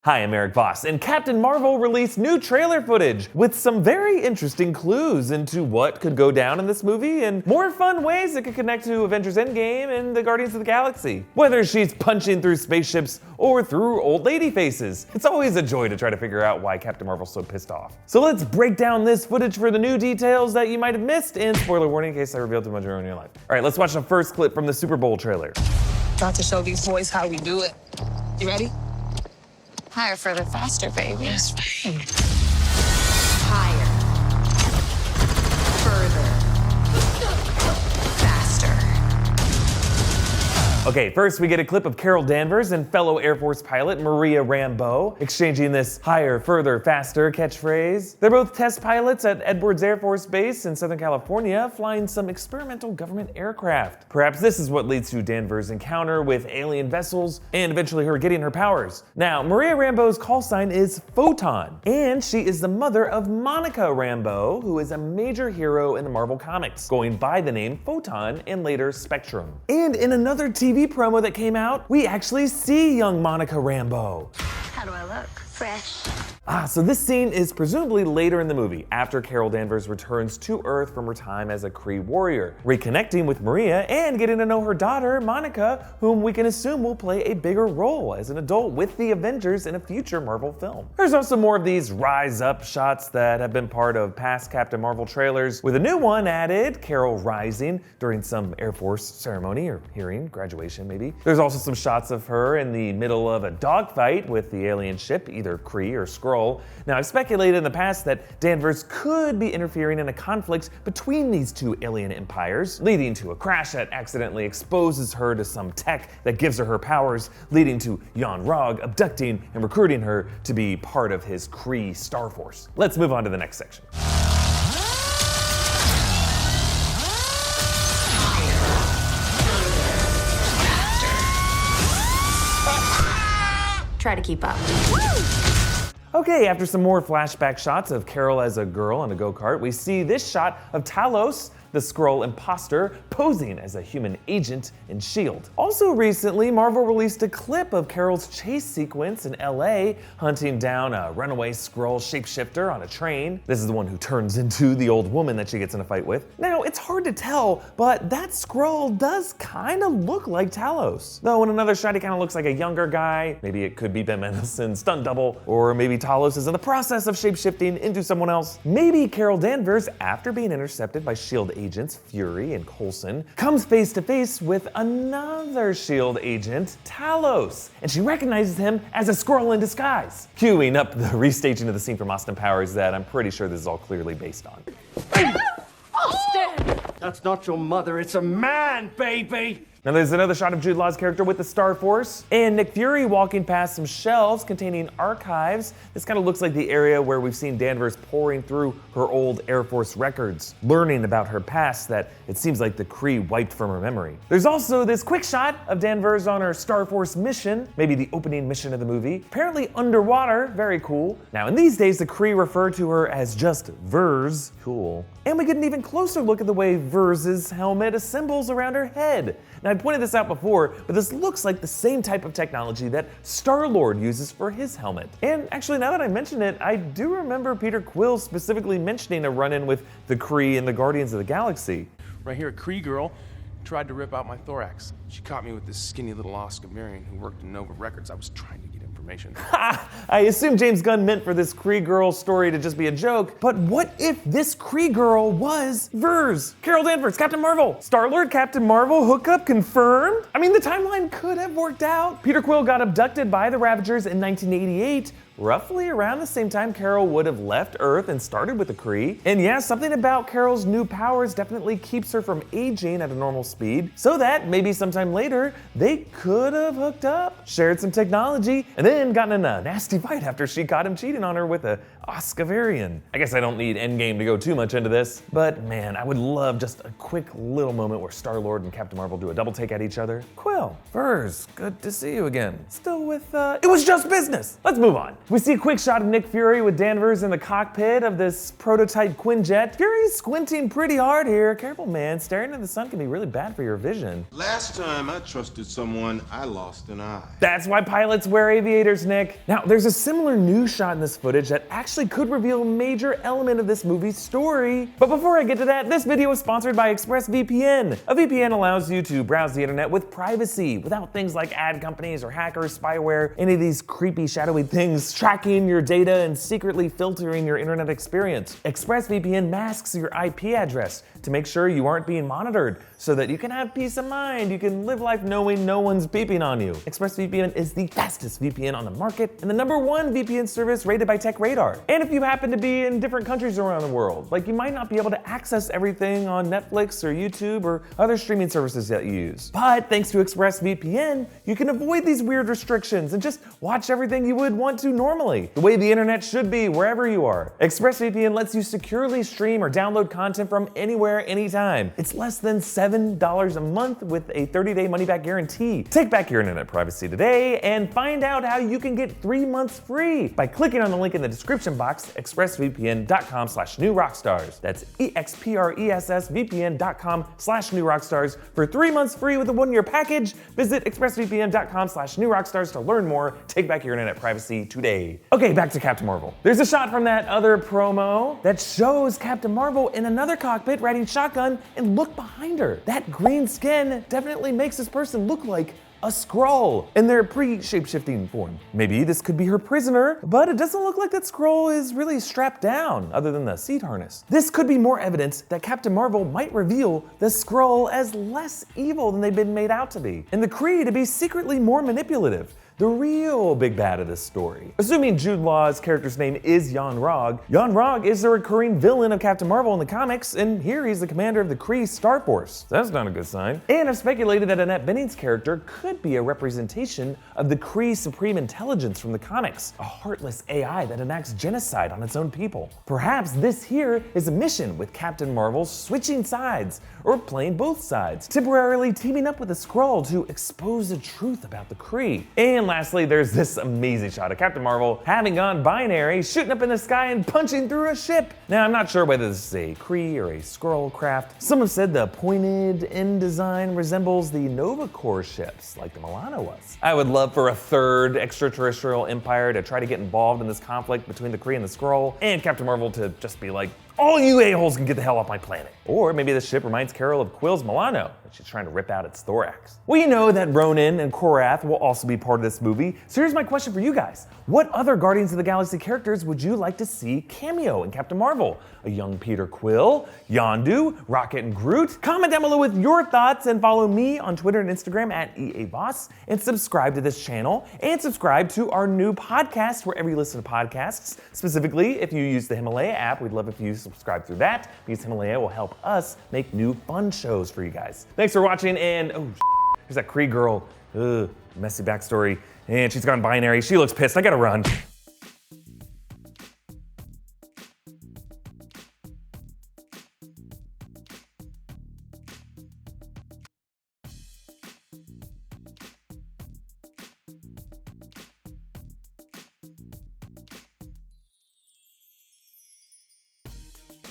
Hi, I'm Erik Voss, and Captain Marvel released new trailer footage with some very interesting clues into what could go down in this movie and more fun ways it could connect to Avengers Endgame and the Guardians of the Galaxy. Whether she's punching through spaceships or through old lady faces, it's always a joy to try to figure out why Captain Marvel's so pissed off. So let's break down this footage for the new details that you might have missed, and spoiler warning in case I reveal too much in your life. All right, let's watch the first clip from the Super Bowl trailer. About to show these boys how we do it. You ready? Higher, further, faster, baby. Yes, babe. Higher. Further. Faster. Okay, first we get a clip of Danvers and fellow Air Force pilot Monica Rambeau exchanging this higher, further, faster catchphrase. They're both test pilots at Edwards Air Force Base in Southern California, flying some experimental government aircraft. Perhaps this is what leads to Danvers' encounter with alien vessels and eventually her getting her powers. Now, Monica Rambeau's call sign is Photon, and she is the mother of Monica Rambeau, who is a major hero in the Marvel Comics, going by the name Photon and later Spectrum. And in another TV promo that came out, we actually see young Monica Rambeau. How do I look? Fresh. So this scene is presumably later in the movie, after Carol Danvers returns to Earth from her time as a Kree warrior, reconnecting with Maria and getting to know her daughter, Monica, whom we can assume will play a bigger role as an adult with the Avengers in a future Marvel film. There's also more of these rise up shots that have been part of past Captain Marvel trailers, with a new one added, Carol rising during some Air Force ceremony or hearing, graduation maybe. There's also some shots of her in the middle of a dogfight with the alien ship, either Kree or Skrull. Now, I've speculated in the past that Danvers could be interfering in a conflict between these two alien empires, leading to a crash that accidentally exposes her to some tech that gives her powers, leading to Jan Rog abducting and recruiting her to be part of his Kree Star Force. Let's move on to the next section. Try to keep up. Okay, after some more flashback shots of Carol as a girl on a go-kart, we see this shot of Talos, the Skrull imposter, posing as a human agent in S.H.I.E.L.D. Also recently, Marvel released a clip of Carol's chase sequence in LA, hunting down a runaway Skrull shapeshifter on a train. This is the one who turns into the old woman that she gets in a fight with. Now, it's hard to tell, but that Skrull does kind of look like Talos. Though in another shot, he kind of looks like a younger guy. Maybe it could be Ben Mendelsohn's stunt double, or maybe Talos is in the process of shapeshifting into someone else. Maybe Carol Danvers, after being intercepted by S.H.I.E.L.D. agents Fury and Coulson, comes face to face with another S.H.I.E.L.D. agent, Talos, and she recognizes him as a Skrull in disguise, cueing up the restaging of the scene from Austin Powers that I'm pretty sure this is all clearly based on. Austin! That's not your mother, it's a man, baby! Now there's another shot of Jude Law's character with the Star Force, and Nick Fury walking past some shelves containing archives. This kind of looks like the area where we've seen Danvers pouring through her old Air Force records, learning about her past that it seems like the Kree wiped from her memory. There's also this quick shot of Danvers on her Star Force mission, maybe the opening mission of the movie, apparently underwater, very cool. Now in these days, the Kree refer to her as just Vers, cool. And we get an even closer look at the way Vers's helmet assembles around her head. Now I pointed this out before, but this looks like the same type of technology that Star-Lord uses for his helmet. And actually, now that I mention it, I do remember Peter Quill specifically mentioning a run-in with the Kree in the Guardians of the Galaxy. Right here, a Kree girl tried to rip out my thorax. She caught me with this skinny little Oscar Marion who worked in Nova Records. I was trying to get information. I assume James Gunn meant for this Kree girl story to just be a joke, but what if this Kree girl was Vers? Carol Danvers, Captain Marvel, Star-Lord, Captain Marvel, hookup confirmed? I mean, the timeline could have worked out. Peter Quill got abducted by the Ravagers in 1988, roughly around the same time Carol would have left Earth and started with the Kree. And yeah, something about Carol's new powers definitely keeps her from aging at a normal speed, so that maybe sometime later, they could have hooked up, shared some technology, and then gotten in a nasty fight after she caught him cheating on her with a Oscavarian. I guess I don't need Endgame to go too much into this, but man, I would love just a quick little moment where Star-Lord and Captain Marvel do a double take at each other. Quill, Vers, good to see you again. Still with, it was just business. Let's move on. We see a quick shot of Nick Fury with Danvers in the cockpit of this prototype Quinjet. Fury's squinting pretty hard here. Careful, man. Staring at the sun can be really bad for your vision. Last time I trusted someone, I lost an eye. That's why pilots wear aviators, Nick. Now, there's a similar new shot in this footage that actually could reveal a major element of this movie's story. But before I get to that, this video is sponsored by ExpressVPN. A VPN allows you to browse the internet with privacy, without things like ad companies or hackers, spyware, any of these creepy, shadowy things tracking your data and secretly filtering your internet experience. ExpressVPN masks your IP address to make sure you aren't being monitored, so that you can have peace of mind. You can live life knowing no one's peeping on you. ExpressVPN is the fastest VPN on the market and the #1 VPN service rated by TechRadar. And if you happen to be in different countries around the world, like you might not be able to access everything on Netflix or YouTube or other streaming services that you use. But thanks to ExpressVPN, you can avoid these weird restrictions and just watch everything you would want to normally, the way the internet should be, wherever you are. ExpressVPN lets you securely stream or download content from anywhere, anytime. It's less than $7 a month with a 30-day money-back guarantee. Take back your internet privacy today and find out how you can get 3 months free by clicking on the link in the description box, expressvpn.com/newrockstars. That's expressvpn.com/newrockstars for 3 months free with a 1-year package. Visit expressvpn.com/newrockstars to learn more. Take back your internet privacy today. Okay, back to Captain Marvel. There's a shot from that other promo that shows Captain Marvel in another cockpit riding shotgun, and look behind her. That green skin definitely makes this person look like a Skrull in their pre-shapeshifting form. Maybe this could be her prisoner, but it doesn't look like that Skrull is really strapped down, other than the seat harness. This could be more evidence that Captain Marvel might reveal the Skrull as less evil than they've been made out to be, and the Kree to be secretly more manipulative. The real big bad of this story. Assuming Jude Law's character's name is Yon-Rogg is the recurring villain of Captain Marvel in the comics, and here he's the commander of the Kree Star Force. That's not a good sign. And I've speculated that Annette Bening's character could be a representation of the Kree Supreme Intelligence from the comics, a heartless AI that enacts genocide on its own people. Perhaps this here is a mission with Captain Marvel switching sides, or playing both sides, temporarily teaming up with a Skrull to expose the truth about the Kree. And lastly, there's this amazing shot of Captain Marvel having gone binary, shooting up in the sky and punching through a ship. Now, I'm not sure whether this is a Kree or a Skrull craft. Some have said the pointed end design resembles the Nova Corps ships, like the Milano was. I would love for a third extraterrestrial empire to try to get involved in this conflict between the Kree and the Skrull, and Captain Marvel to just be like, all you a-holes can get the hell off my planet. Or maybe the ship reminds Carol of Quill's Milano, and she's trying to rip out its thorax. We know that Ronan and Korath will also be part of this movie, so here's my question for you guys. What other Guardians of the Galaxy characters would you like to see cameo in Captain Marvel? A young Peter Quill, Yondu, Rocket and Groot? Comment down below with your thoughts and follow me on Twitter and Instagram at EAVoss, and subscribe to this channel, and subscribe to our new podcast wherever you listen to podcasts. Specifically, if you use the Himalaya app, we'd love if you subscribe through that, because Himalaya will help us make new fun shows for you guys. Thanks for watching, and here's that Kree girl. Messy backstory, and she's gone binary. She looks pissed. I gotta run.